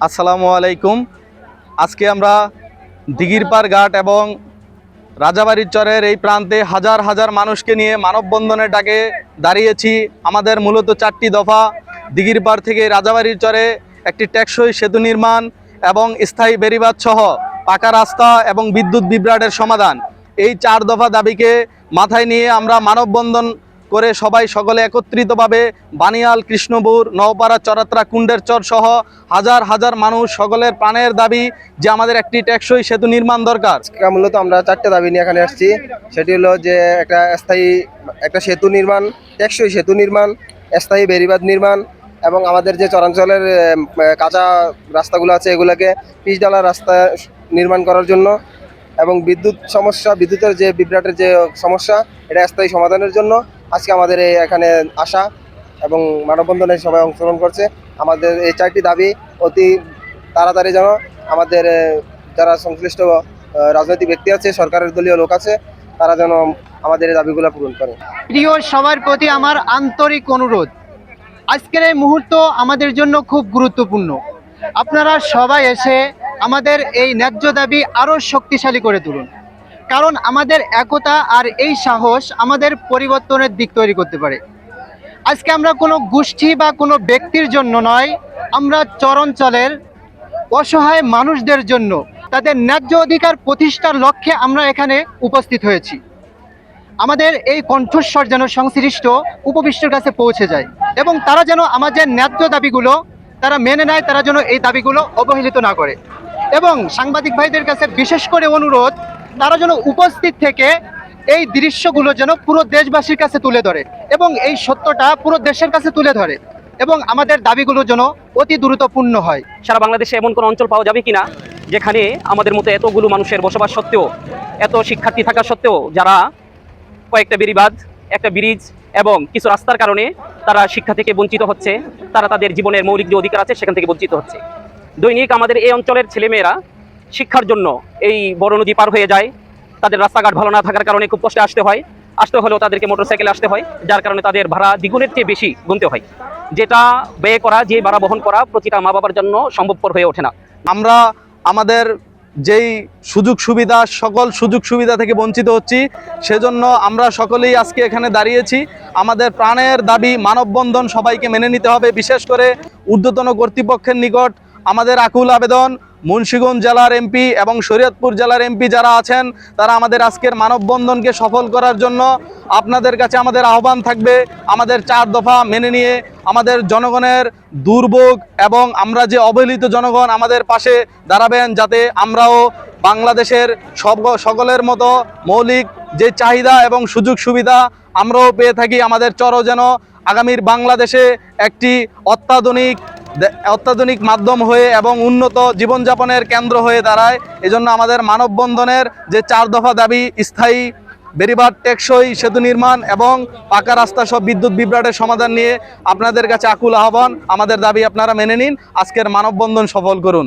আসসালামু আলাইকুম। আজকে আমরা দিঘিরপাড় ঘাট এবং রাজাবাড়ির চরের এই প্রান্তে হাজার হাজার মানুষকে নিয়ে মানববন্ধনের ডাকে দাঁড়িয়েছি। আমাদের মূলত 4টি দফা: দিঘিরপাড় থেকে রাজাবাড়ির চরে একটি টেকসই সেতু নির্মাণ এবং স্থায়ী বেড়িবাঁধ সহ পাকা রাস্তা এবং বিদ্যুৎ বিভ্রাটের সমাধান। এই 4 দফা দাবিকে মাথায় নিয়ে আমরা মানববন্ধন করে সকলে একত্রিতভাবে বানিয়াল, কৃষ্ণপুর, নওপাড়া, চরাত্রা, কুণ্ডের চর সহ হাজার হাজার মানুষ সকলের প্রাণের দাবি যে আমাদের একটি টেকসই সেতু নির্মাণ দরকার। মূলত আমরা 4টে দাবি নিয়ে এখানে আসছি। সেটি হলো যে একটা সেতু নির্মাণ, টেকসই সেতু নির্মাণ, স্থায়ী বেড়িবাঁধ নির্মাণ এবং আমাদের যে চরাঞ্চলের কাঁচা রাস্তাগুলো আছে এগুলোকে পিচ ঢালা রাস্তা নির্মাণ করার জন্য এবং বিদ্যুতের যে বিভ্রাটের যে সমস্যা এটা স্থায়ী সমাধানের জন্য আজকে আমাদের এখানে আসা এবং মানববন্ধনে সবাই অংশগ্রহণ করছে। আমাদের এই 4টি দাবি অতি তাড়াতাড়ি যেন আমাদের যারা সংশ্লিষ্ট রাজনৈতিক ব্যক্তি আছে, সরকারের দলীয় লোক আছে, তারা যেন আমাদের এই দাবিগুলো পূরণ করে। প্রিয় সবার প্রতি আমার আন্তরিক অনুরোধ, আজকের এই মুহূর্ত আমাদের জন্য খুব গুরুত্বপূর্ণ। আপনারা সবাই এসে আমাদের এই ন্যায্য দাবি আরও শক্তিশালী করে তুলুন, কারণ আমাদের একতা আর এই সাহস আমাদের পরিবর্তনের দিক তৈরি করতে পারে। আজকে আমরা কোনো গোষ্ঠী বা কোনো ব্যক্তির জন্য নয়, আমরা চরাঞ্চলের অসহায় মানুষদের জন্য তাদের ন্যায্য অধিকার প্রতিষ্ঠার লক্ষ্যে আমরা এখানে উপস্থিত হয়েছি। আমাদের এই কণ্ঠস্বর যেন সংশ্লিষ্ট উপবিষ্টের কাছে পৌঁছে যায় এবং তারা যেন আমাদের ন্যায্য দাবিগুলো তারা মেনে নেয়, তারা যেন এই দাবিগুলো অবহেলিত না করে। এবং সাংবাদিক ভাইদের কাছে বিশেষ করে অনুরোধ, তারা যেন উপস্থিত থেকে এই দৃশ্যগুলো যেন পুরো দেশবাসীর কাছে তুলে ধরে এবং এই সত্যটা পুরো দেশের কাছে তুলে ধরে এবং আমাদের দাবিগুলো যেন অতি দ্রুতপূর্ণ হয়। সারা বাংলাদেশে এমন কোনো অঞ্চল পাওয়া যাবে কিনা যেখানে আমাদের মতো এতগুলো মানুষের বসবাস সত্ত্বেও, এত শিক্ষার্থী থাকা সত্ত্বেও যারা কয়েকটা বেড়িবাঁধ, একটা ব্রিজ এবং কিছু রাস্তার কারণে তারা শিক্ষা থেকে বঞ্চিত হচ্ছে, তারা তাদের জীবনের মৌলিক যে অধিকার আছে সেখান থেকে বঞ্চিত হচ্ছে। দৈনিক আমাদের এই অঞ্চলের ছেলেমেয়েরা শিক্ষার জন্য এই বড় নদী পার হয়ে যায়। তাদের রাস্তাঘাট ভালো না থাকার কারণে খুব কষ্টে আসতে হলেও তাদেরকে মোটরসাইকেলে আসতে হয়, যার কারণে তাদের ভাড়া দ্বিগুণের চেয়ে বেশি গুনতে হয়। যেটা ব্যয় করা, যে ভাড়া বহন করা প্রতিটা মা বাবার জন্য সম্ভবপর হয়ে ওঠে না। আমরা আমাদের যেই সকল সুযোগ সুবিধা থেকে বঞ্চিত হচ্ছি, সেজন্য আমরা সকলেই আজকে এখানে দাঁড়িয়েছি। আমাদের প্রাণের দাবি মানববন্ধন সবাইকে মেনে নিতে হবে। বিশেষ করে ঊর্ধ্বতন কর্তৃপক্ষের নিকট আমাদের আকুল আবেদন, মুন্সিগঞ্জ জেলার এমপি এবং শরীয়তপুর জেলার এমপি যারা আছেন, তারা আমাদের আজকের মানববন্ধনকে সফল করার জন্য আপনাদের কাছে আমাদের আহ্বান থাকবে, আমাদের 4 দফা মেনে নিয়ে আমাদের জনগণের দুর্ভোগ এবং আমরা যে অবহেলিত জনগণ আমাদের পাশে দাঁড়াবেন, যাতে আমরাও বাংলাদেশের সকলের মতো মৌলিক যে চাহিদা এবং সুযোগ সুবিধা আমরাও পেয়ে থাকি। আমাদের চরও যেন আগামীর বাংলাদেশে একটি অত্যাধুনিক মাধ্যম হয়ে এবং উন্নত জীবনযাপনের কেন্দ্র হয়ে দাঁড়ায়। এজন্য আমাদের মানববন্ধনের যে 4 দফা দাবি, স্থায়ী বেড়িবাঁধ, টেকসই সেতু নির্মাণ এবং পাকা রাস্তা সব বিদ্যুৎ বিভ্রাটের সমাধান নিয়ে আপনাদের কাছে আকুল আহ্বান। আমাদের দাবি আপনারা মেনে নিন, আজকের মানববন্ধন সফল করুন।